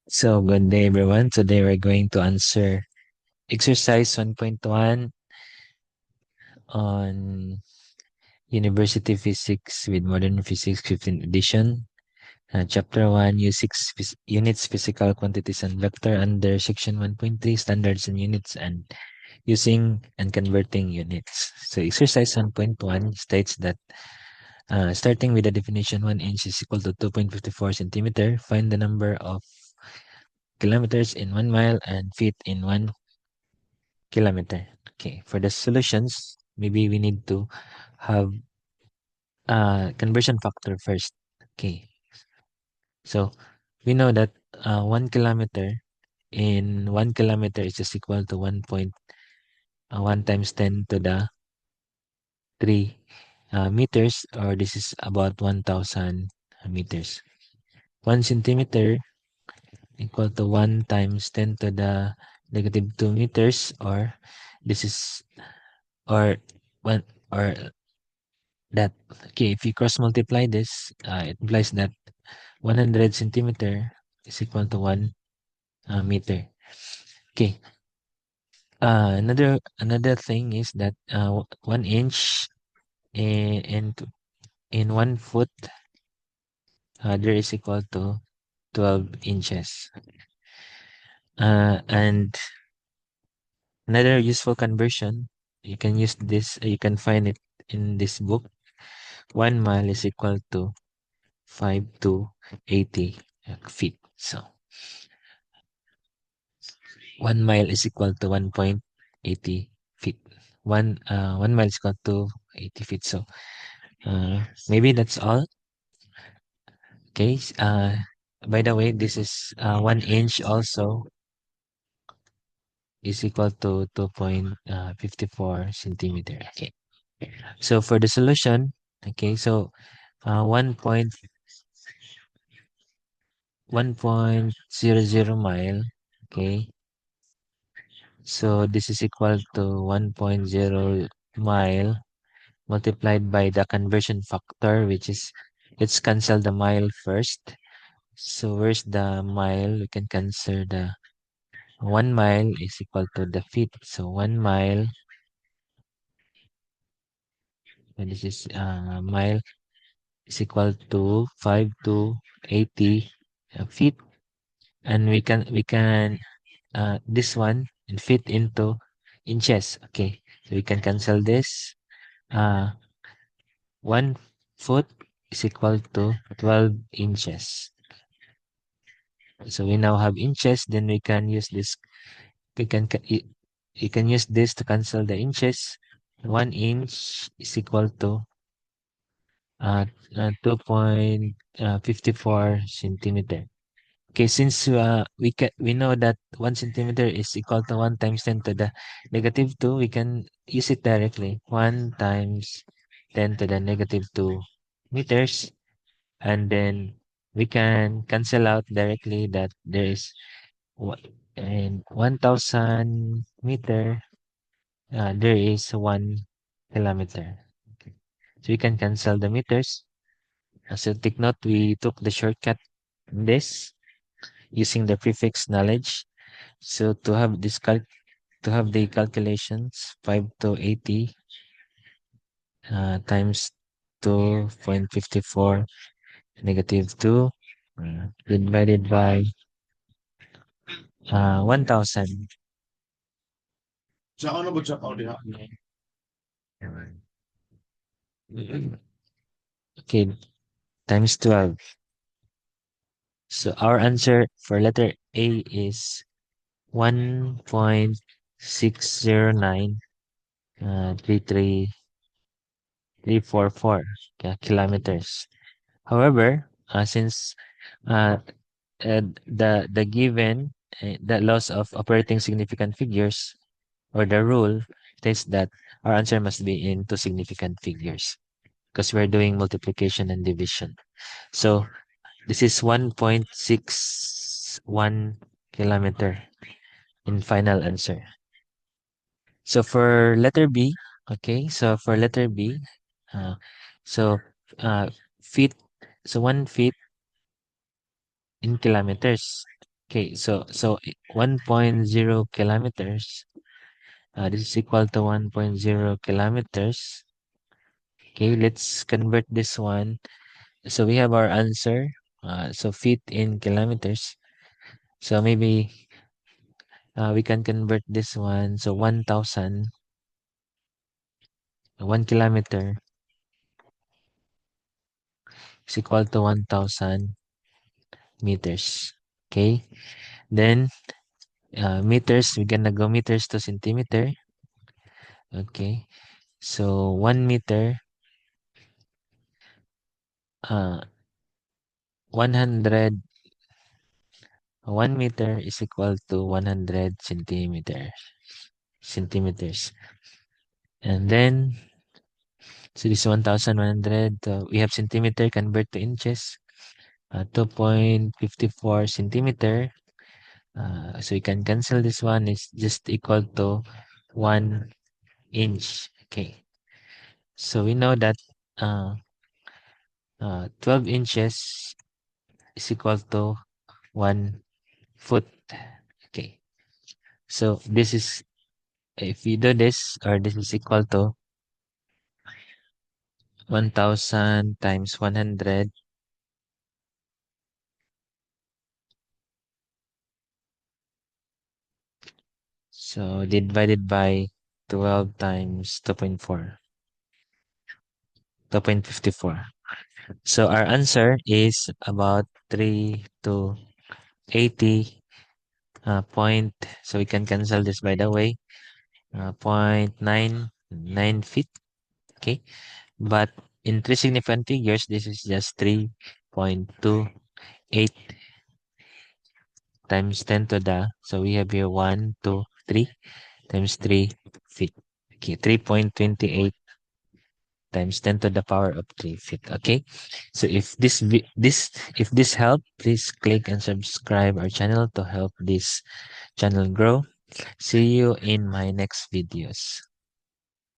So, good day everyone. Today we're going to answer exercise 1.1 on University Physics with Modern Physics 15th edition. Chapter 1, units, physical quantities, and vector under section 1.3, standards and units, and using and converting units. So, exercise 1.1 states that starting with the definition, 1 inch is equal to 2.54 centimeter. Find the number of kilometers in 1 mile and feet in 1 kilometer. Okay, for the solutions, maybe we need to have conversion factor first. Okay, so we know that 1 kilometer in 1 kilometer is just equal to 1 times 10 to the 3 meters, or this is about 1,000 meters. 1 centimeter equal to 1 times 10 to the negative 2 meters, or this is, or one, or that. Okay, if you cross multiply this, it implies that 100 centimeter is equal to 1 meter. Okay, another thing is that 1 inch in 1 foot, there is equal to 12 inches. And another useful conversion, you can use this, you can find it in this book. 1 mile is equal to 5 to 80 feet. So 1 mile is equal to 1.80 feet. 1 mile is equal to 80 feet. So maybe that's all. Okay. By the way, this is 1 inch also is equal to 2.54 centimeter. Okay. So for the solution, okay, so 1.00 mile. Okay. So this is equal to 1.0 mile multiplied by the conversion factor, which is, let's cancel the mile first. So where's the mile? We can cancel the 1 mile is equal to the feet. So 1 mile, and this is mile is equal to 5 to 80 feet. And we can this one and fit into inches. Okay, so we can cancel this. 1 foot is equal to 12 inches. So we now have inches, then we can use this. We can you can use this to cancel the inches. 1 inch is equal to 2.54 centimeter. Okay, since we know that 1 centimeter is equal to 1 times 10 to the negative 2, we can use it directly. 1 times 10 to the negative 2 meters, and then we can cancel out directly that there is in 1,000 meter, there is 1 kilometer. Okay. So we can cancel the meters. So take note, we took the shortcut in this using the prefix knowledge. So to have the calculations, 5 to 80 times 2.54 negative 2 divided by 1,000. Okay, times 12. So our answer for letter A is 1.609 3344 kilometers. However, since uh, the given the laws of operating significant figures, or the rule states that our answer must be in two significant figures because we're doing multiplication and division. So this is 1.61 kilometer in final answer. So for letter B, okay, so for letter B, uh, so uh, feet, so 1 feet in kilometers. Okay, so 1.0 kilometers. This is equal to 1.0 kilometers. Okay, let's convert this one. So we have our answer. So feet in kilometers. So maybe we can convert this one. So 1,000, 1 kilometer is equal to 1,000 meters. Okay, then meters, we're gonna go meters to centimeter. Okay, so 1 meter, uh, 100, 1 meter is equal to 100 centimeters. And then, so this 1,100, we have centimeter, convert to inches, 2.54 centimeter. So we can cancel this one, is just equal to 1 inch. Okay, so we know that uh, 12 inches is equal to 1 foot. Okay, so this is, if you do this, or this is equal to 1,000 times 100. So divided by 12 times 2.4, 2.54. So our answer is about 3 to 80 point. So we can cancel this, by the way, 0.99 feet. Okay. But in three significant figures, this is just 3.28 times 10 to the, so we have here 1, 2, 3 times 3 feet. Okay, 3.28 times 10 to the power of 3 feet. Okay, so if this helped, please click and subscribe our channel to help this channel grow. See you in my next videos.